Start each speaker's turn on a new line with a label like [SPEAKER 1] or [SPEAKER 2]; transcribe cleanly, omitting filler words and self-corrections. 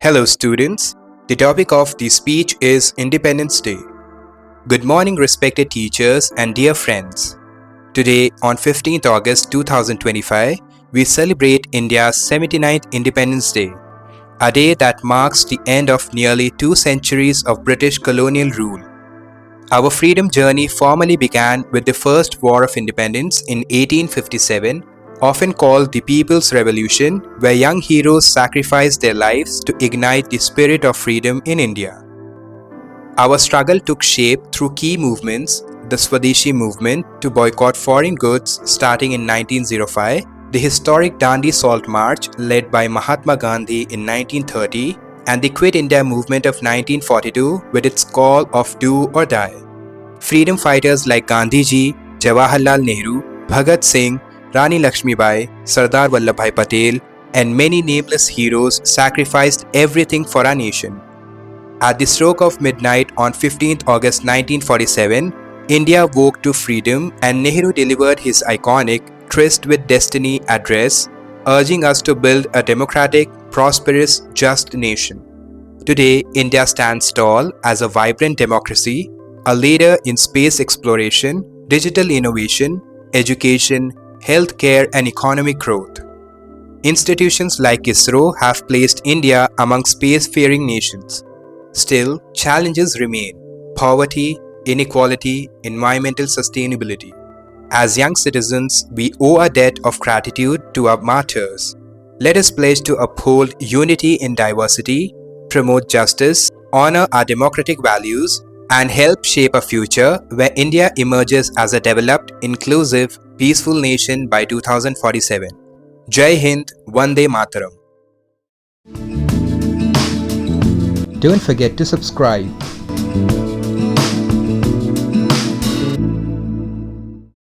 [SPEAKER 1] Hello students, the topic of the speech is Independence Day. Good morning respected teachers and dear friends. Today on 15th August 2025, we celebrate India's 79th Independence Day, a day that marks the end of nearly 2 centuries of British colonial rule. Our freedom journey formally began with the First War of Independence in 1857, often called the People's Revolution, where young heroes sacrificed their lives to ignite the spirit of freedom in India. Our struggle took shape through key movements: the Swadeshi movement to boycott foreign goods starting in 1905, the historic Dandi Salt March led by Mahatma Gandhi in 1930, and the Quit India movement of 1942 with its call of do or die. Freedom fighters like Gandhiji, Jawaharlal Nehru, Bhagat Singh, Rani Lakshmibai, Sardar Vallabhbhai Patel, and many nameless heroes sacrificed everything for our nation. At the stroke of midnight on 15th August 1947, India woke to freedom and Nehru delivered his iconic Tryst with Destiny address, urging us to build a democratic, prosperous, just nation. Today, India stands tall as a vibrant democracy, a leader in space exploration, digital innovation, education, healthcare, and economic growth. Institutions like ISRO have placed India among space-faring nations. Still, challenges remain: poverty, inequality, environmental sustainability. As young citizens, we owe a debt of gratitude to our martyrs. Let us pledge to uphold unity in diversity, promote justice, honor our democratic values, and help shape a future where India emerges as a developed, inclusive, peaceful nation by 2047. Jai Hind, Vande Mataram.
[SPEAKER 2] Don't forget to subscribe.